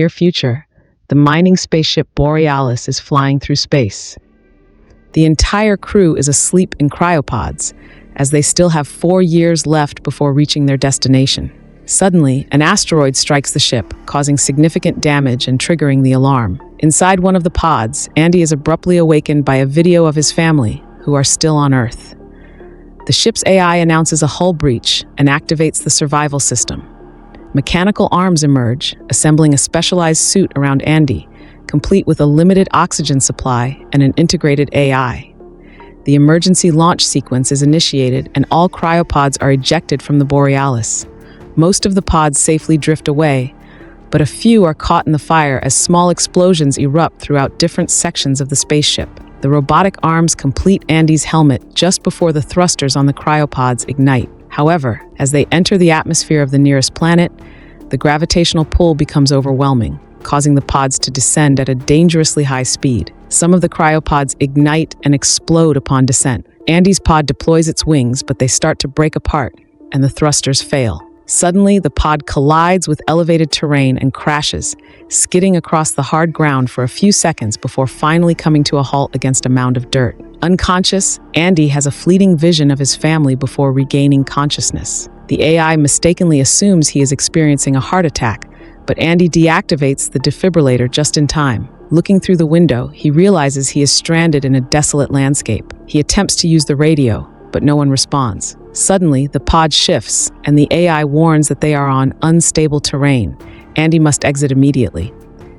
near future, the mining spaceship Borealis is flying through space. The entire crew is asleep in cryopods, as they still have 4 years left before reaching their destination. Suddenly, an asteroid strikes the ship, causing significant damage and triggering the alarm. Inside one of the pods, Andy is abruptly awakened by a video of his family, who are still on Earth. The ship's AI announces a hull breach and activates the survival system. Mechanical arms emerge, assembling a specialized suit around Andy, complete with a limited oxygen supply and an integrated AI. The emergency launch sequence is initiated and all cryopods are ejected from the Borealis. Most of the pods safely drift away, but a few are caught in the fire as small explosions erupt throughout different sections of the spaceship. The robotic arms complete Andy's helmet just before the thrusters on the cryopods ignite. However, as they enter the atmosphere of the nearest planet, the gravitational pull becomes overwhelming, causing the pods to descend at a dangerously high speed. Some of the cryopods ignite and explode upon descent. Andy's pod deploys its wings, but they start to break apart, and the thrusters fail. Suddenly, the pod collides with elevated terrain and crashes, skidding across the hard ground for a few seconds before finally coming to a halt against a mound of dirt. Unconscious, Andy has a fleeting vision of his family before regaining consciousness. The AI mistakenly assumes he is experiencing a heart attack, but Andy deactivates the defibrillator just in time. Looking through the window, he realizes he is stranded in a desolate landscape. He attempts to use the radio, but no one responds. Suddenly, the pod shifts, and the AI warns that they are on unstable terrain. Andy must exit immediately.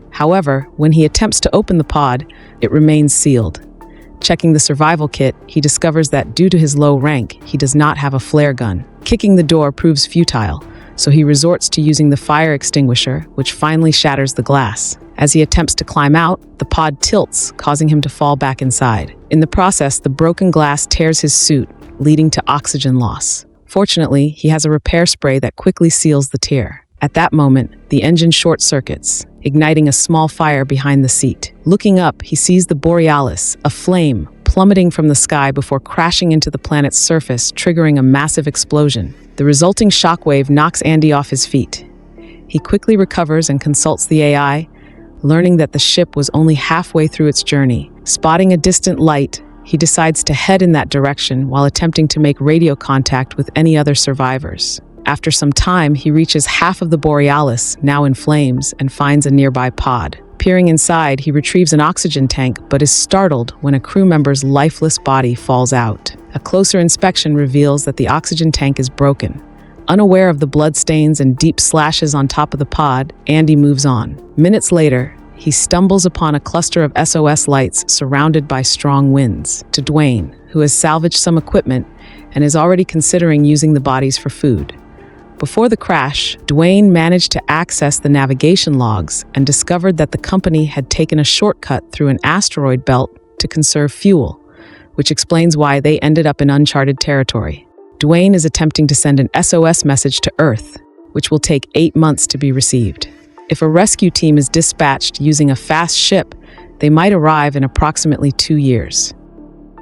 However, when he attempts to open the pod, it remains sealed. Checking the survival kit, he discovers that due to his low rank, he does not have a flare gun. Kicking the door proves futile, so he resorts to using the fire extinguisher, which finally shatters the glass. As he attempts to climb out, the pod tilts, causing him to fall back inside. In the process, the broken glass tears his suit, leading to oxygen loss. Fortunately, he has a repair spray that quickly seals the tear. At that moment, the engine short-circuits, igniting a small fire behind the seat. Looking up, he sees the Borealis, a flame, plummeting from the sky before crashing into the planet's surface, triggering a massive explosion. The resulting shockwave knocks Andy off his feet. He quickly recovers and consults the AI, learning that the ship was only halfway through its journey. Spotting a distant light, he decides to head in that direction while attempting to make radio contact with any other survivors. After some time, he reaches half of the Borealis, now in flames, and finds a nearby pod. Peering inside, he retrieves an oxygen tank, but is startled when a crew member's lifeless body falls out. A closer inspection reveals that the oxygen tank is broken. Unaware of the bloodstains and deep slashes on top of the pod, Andy moves on. Minutes later, he stumbles upon a cluster of SOS lights surrounded by strong winds. To Dwayne, who has salvaged some equipment and is already considering using the bodies for food. Before the crash, Dwayne managed to access the navigation logs and discovered that the company had taken a shortcut through an asteroid belt to conserve fuel, which explains why they ended up in uncharted territory. Dwayne is attempting to send an SOS message to Earth, which will take 8 months to be received. If a rescue team is dispatched using a fast ship, they might arrive in approximately 2 years.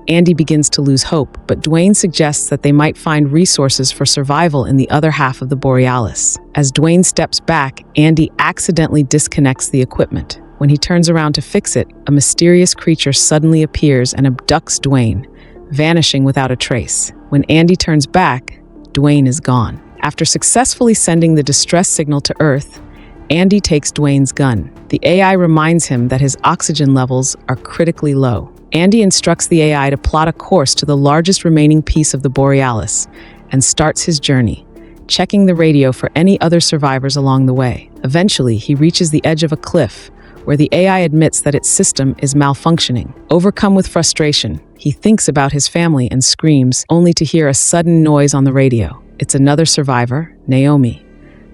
Andy begins to lose hope, but Dwayne suggests that they might find resources for survival in the other half of the Borealis. As Dwayne steps back, Andy accidentally disconnects the equipment. When he turns around to fix it, a mysterious creature suddenly appears and abducts Dwayne, vanishing without a trace. When Andy turns back, Dwayne is gone. After successfully sending the distress signal to Earth, Andy takes Dwayne's gun. The AI reminds him that his oxygen levels are critically low. Andy instructs the AI to plot a course to the largest remaining piece of the Borealis and starts his journey, checking the radio for any other survivors along the way. Eventually, he reaches the edge of a cliff, where the AI admits that its system is malfunctioning. Overcome with frustration, he thinks about his family and screams, only to hear a sudden noise on the radio. It's another survivor, Naomi.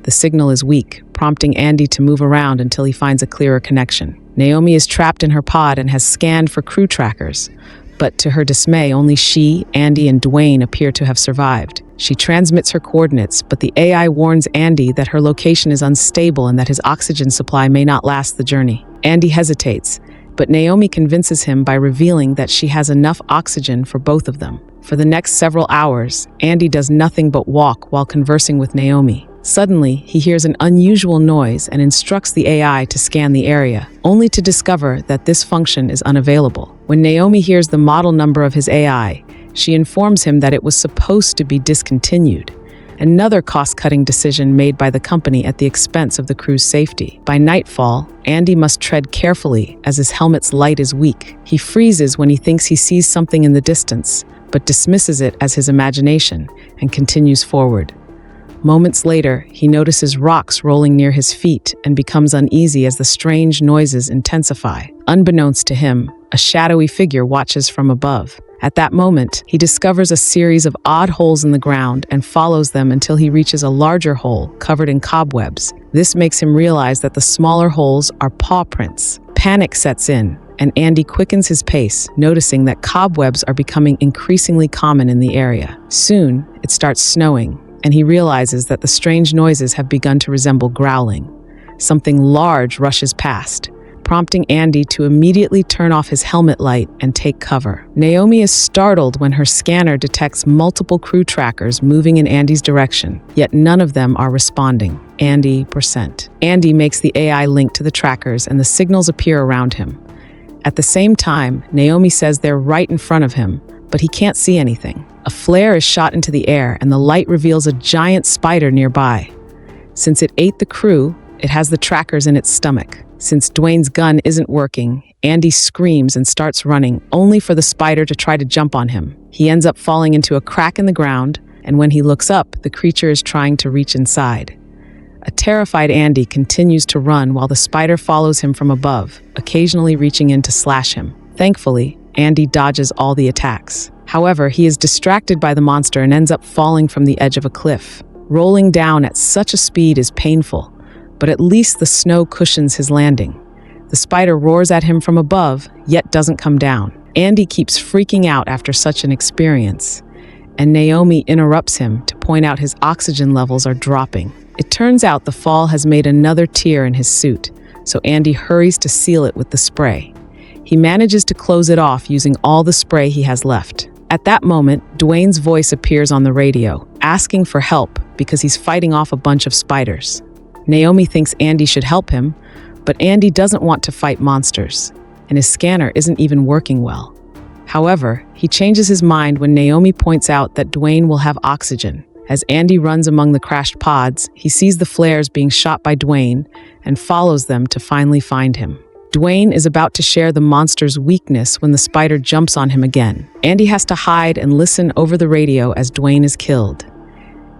The signal is weak, prompting Andy to move around until he finds a clearer connection. Naomi is trapped in her pod and has scanned for crew trackers, but to her dismay, only she, Andy, and Dwayne appear to have survived. She transmits her coordinates, but the AI warns Andy that her location is unstable and that his oxygen supply may not last the journey. Andy hesitates, but Naomi convinces him by revealing that she has enough oxygen for both of them. For the next several hours, Andy does nothing but walk while conversing with Naomi. Suddenly, he hears an unusual noise and instructs the AI to scan the area, only to discover that this function is unavailable. When Naomi hears the model number of his AI, she informs him that it was supposed to be discontinued. Another cost-cutting decision made by the company at the expense of the crew's safety. By nightfall, Andy must tread carefully as his helmet's light is weak. He freezes when he thinks he sees something in the distance, but dismisses it as his imagination and continues forward. Moments later, he notices rocks rolling near his feet and becomes uneasy as the strange noises intensify. Unbeknownst to him, a shadowy figure watches from above. At that moment, he discovers a series of odd holes in the ground and follows them until he reaches a larger hole covered in cobwebs. This makes him realize that the smaller holes are paw prints. Panic sets in, and Andy quickens his pace, noticing that cobwebs are becoming increasingly common in the area. Soon, it starts snowing, and he realizes that the strange noises have begun to resemble growling. Something large rushes past, prompting Andy to immediately turn off his helmet light and take cover. Naomi is startled when her scanner detects multiple crew trackers moving in Andy's direction, yet none of them are responding. Andy makes the AI link to the trackers and the signals appear around him. At the same time, Naomi says they're right in front of him, but he can't see anything. A flare is shot into the air and the light reveals a giant spider nearby. Since it ate the crew, it has the trackers in its stomach. Since Dwayne's gun isn't working, Andy screams and starts running, only for the spider to try to jump on him. He ends up falling into a crack in the ground, and when he looks up, the creature is trying to reach inside. A terrified Andy continues to run while the spider follows him from above, occasionally reaching in to slash him. Thankfully, Andy dodges all the attacks. However, he is distracted by the monster and ends up falling from the edge of a cliff. Rolling down at such a speed is painful, but at least the snow cushions his landing. The spider roars at him from above, yet doesn't come down. Andy keeps freaking out after such an experience, and Naomi interrupts him to point out his oxygen levels are dropping. It turns out the fall has made another tear in his suit, so Andy hurries to seal it with the spray. He manages to close it off using all the spray he has left. At that moment, Dwayne's voice appears on the radio, asking for help because he's fighting off a bunch of spiders. Naomi thinks Andy should help him, but Andy doesn't want to fight monsters, and his scanner isn't even working well. However, he changes his mind when Naomi points out that Dwayne will have oxygen. As Andy runs among the crashed pods, he sees the flares being shot by Dwayne and follows them to finally find him. Dwayne is about to share the monster's weakness when the spider jumps on him again. Andy has to hide and listen over the radio as Dwayne is killed.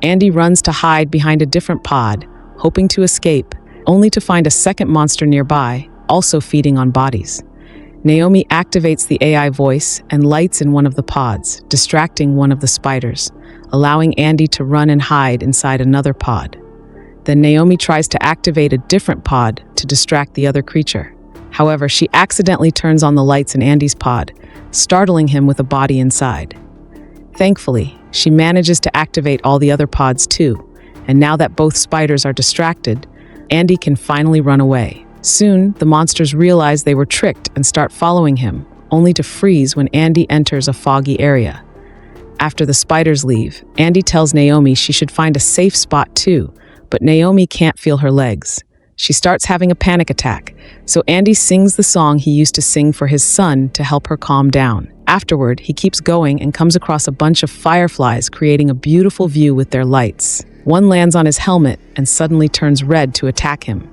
Andy runs to hide behind a different pod, hoping to escape, only to find a second monster nearby, also feeding on bodies. Naomi activates the AI voice and lights in one of the pods, distracting one of the spiders, allowing Andy to run and hide inside another pod. Then Naomi tries to activate a different pod to distract the other creature. However, she accidentally turns on the lights in Andy's pod, startling him with a body inside. Thankfully, she manages to activate all the other pods too, and now that both spiders are distracted, Andy can finally run away. Soon, the monsters realize they were tricked and start following him, only to freeze when Andy enters a foggy area. After the spiders leave, Andy tells Naomi she should find a safe spot too, but Naomi can't feel her legs. She starts having a panic attack, so Andy sings the song he used to sing for his son to help her calm down. Afterward, he keeps going and comes across a bunch of fireflies creating a beautiful view with their lights. One lands on his helmet and suddenly turns red to attack him.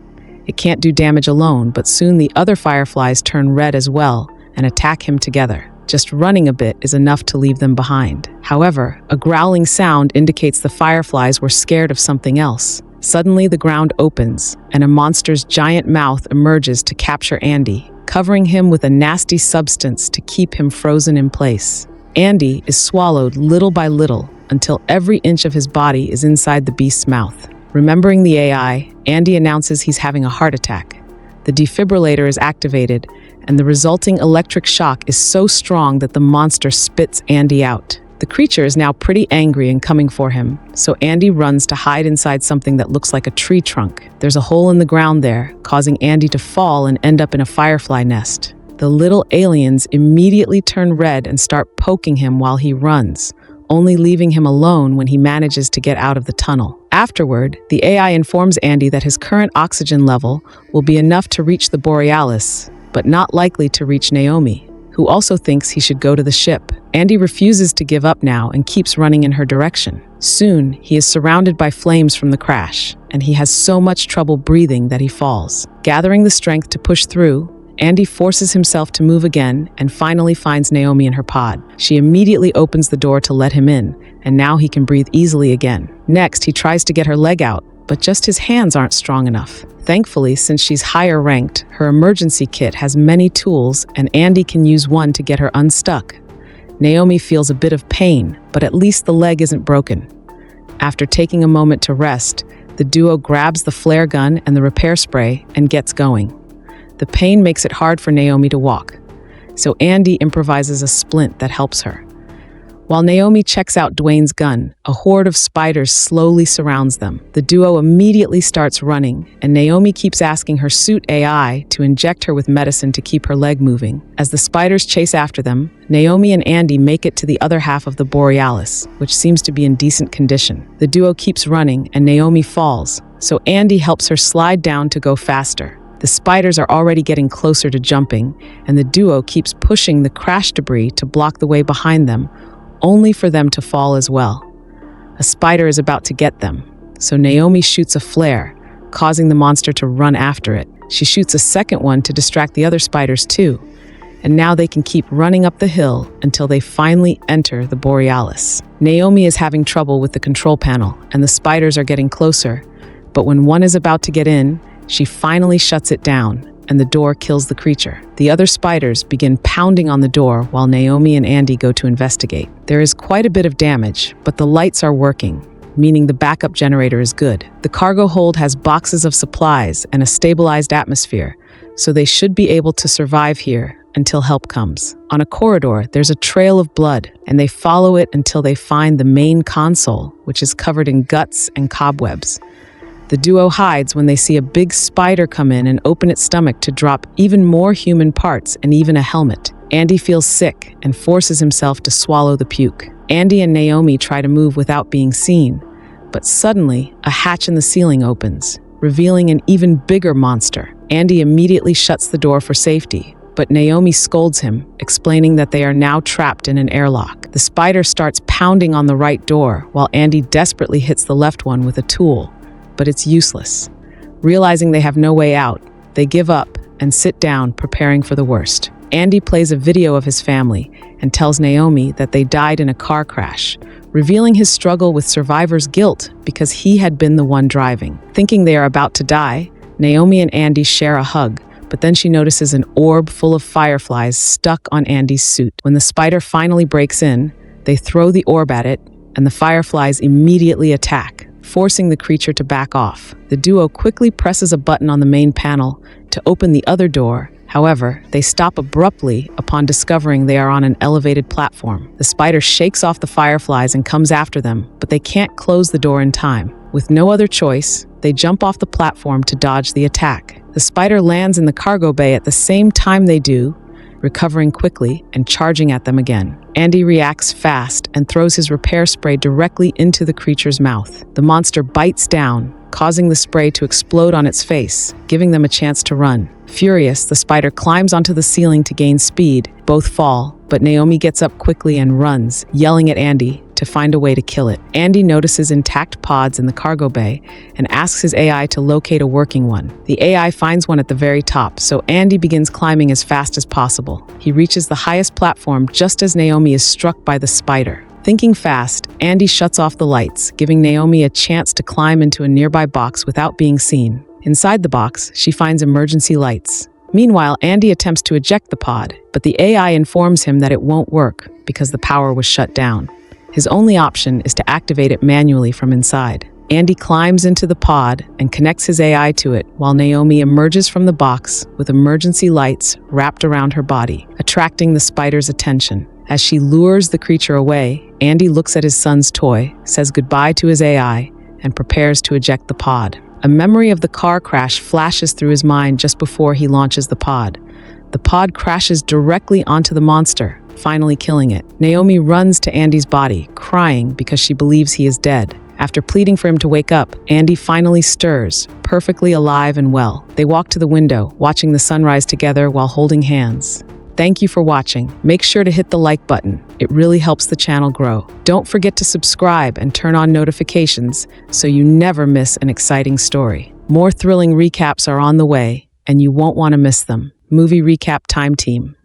It can't do damage alone, but soon the other fireflies turn red as well and attack him together. Just running a bit is enough to leave them behind. However, a growling sound indicates the fireflies were scared of something else. Suddenly, the ground opens, and a monster's giant mouth emerges to capture Andy, covering him with a nasty substance to keep him frozen in place. Andy is swallowed little by little until every inch of his body is inside the beast's mouth. Remembering the AI, Andy announces he's having a heart attack. The defibrillator is activated, and the resulting electric shock is so strong that the monster spits Andy out. The creature is now pretty angry and coming for him, so Andy runs to hide inside something that looks like a tree trunk. There's a hole in the ground there, causing Andy to fall and end up in a firefly nest. The little aliens immediately turn red and start poking him while he runs, only leaving him alone when he manages to get out of the tunnel. Afterward, the AI informs Andy that his current oxygen level will be enough to reach the Borealis, but not likely to reach Naomi, who also thinks he should go to the ship. Andy refuses to give up now and keeps running in her direction. Soon, he is surrounded by flames from the crash, and he has so much trouble breathing that he falls. Gathering the strength to push through, Andy forces himself to move again and finally finds Naomi in her pod. She immediately opens the door to let him in, and now he can breathe easily again. Next, he tries to get her leg out, but just his hands aren't strong enough. Thankfully, since she's higher ranked, her emergency kit has many tools, and Andy can use one to get her unstuck. Naomi feels a bit of pain, but at least the leg isn't broken. After taking a moment to rest, the duo grabs the flare gun and the repair spray and gets going. The pain makes it hard for Naomi to walk, so Andy improvises a splint that helps her. While Naomi checks out Dwayne's gun, a horde of spiders slowly surrounds them. The duo immediately starts running, and Naomi keeps asking her suit AI to inject her with medicine to keep her leg moving. As the spiders chase after them, Naomi and Andy make it to the other half of the Borealis, which seems to be in decent condition. The duo keeps running, and Naomi falls, so Andy helps her slide down to go faster. The spiders are already getting closer to jumping, and the duo keeps pushing the crash debris to block the way behind them, only for them to fall as well. A spider is about to get them, so Naomi shoots a flare, causing the monster to run after it. She shoots a second one to distract the other spiders too, and now they can keep running up the hill until they finally enter the Borealis. Naomi is having trouble with the control panel, and the spiders are getting closer, but when one is about to get in, she finally shuts it down, and the door kills the creature. The other spiders begin pounding on the door while Naomi and Andy go to investigate. There is quite a bit of damage, but the lights are working, meaning the backup generator is good. The cargo hold has boxes of supplies and a stabilized atmosphere, so they should be able to survive here until help comes. On a corridor, there's a trail of blood, and they follow it until they find the main console, which is covered in guts and cobwebs. The duo hides when they see a big spider come in and open its stomach to drop even more human parts and even a helmet. Andy feels sick and forces himself to swallow the puke. Andy and Naomi try to move without being seen, but suddenly a hatch in the ceiling opens, revealing an even bigger monster. Andy immediately shuts the door for safety, but Naomi scolds him, explaining that they are now trapped in an airlock. The spider starts pounding on the right door, while Andy desperately hits the left one with a tool, but it's useless. Realizing they have no way out, they give up and sit down, preparing for the worst. Andy plays a video of his family and tells Naomi that they died in a car crash, revealing his struggle with survivor's guilt because he had been the one driving. Thinking they are about to die, Naomi and Andy share a hug, but then she notices an orb full of fireflies stuck on Andy's suit. When the spider finally breaks in, they throw the orb at it, and the fireflies immediately attack, forcing the creature to back off. The duo quickly presses a button on the main panel to open the other door. However, they stop abruptly upon discovering they are on an elevated platform. The spider shakes off the fireflies and comes after them, but they can't close the door in time. With no other choice, they jump off the platform to dodge the attack. The spider lands in the cargo bay at the same time they do, recovering quickly and charging at them again. Andy reacts fast and throws his repair spray directly into the creature's mouth. The monster bites down, causing the spray to explode on its face, giving them a chance to run. Furious, the spider climbs onto the ceiling to gain speed. Both fall, but Naomi gets up quickly and runs, yelling at Andy to find a way to kill it. Andy notices intact pods in the cargo bay and asks his AI to locate a working one. The AI finds one at the very top, so Andy begins climbing as fast as possible. He reaches the highest platform just as Naomi is struck by the spider. Thinking fast, Andy shuts off the lights, giving Naomi a chance to climb into a nearby box without being seen. Inside the box, she finds emergency lights. Meanwhile, Andy attempts to eject the pod, but the AI informs him that it won't work because the power was shut down. His only option is to activate it manually from inside. Andy climbs into the pod and connects his AI to it, while Naomi emerges from the box with emergency lights wrapped around her body, attracting the spider's attention. As she lures the creature away, Andy looks at his son's toy, says goodbye to his AI, and prepares to eject the pod. A memory of the car crash flashes through his mind just before he launches the pod. The pod crashes directly onto the monster, finally killing it. Naomi runs to Andy's body, crying because she believes he is dead. After pleading for him to wake up, Andy finally stirs, perfectly alive and well. They walk to the window, watching the sunrise together while holding hands. Thank you for watching. Make sure to hit the like button. It really helps the channel grow. Don't forget to subscribe and turn on notifications so you never miss an exciting story. More thrilling recaps are on the way, and you won't want to miss them. Movie Recap Time Team.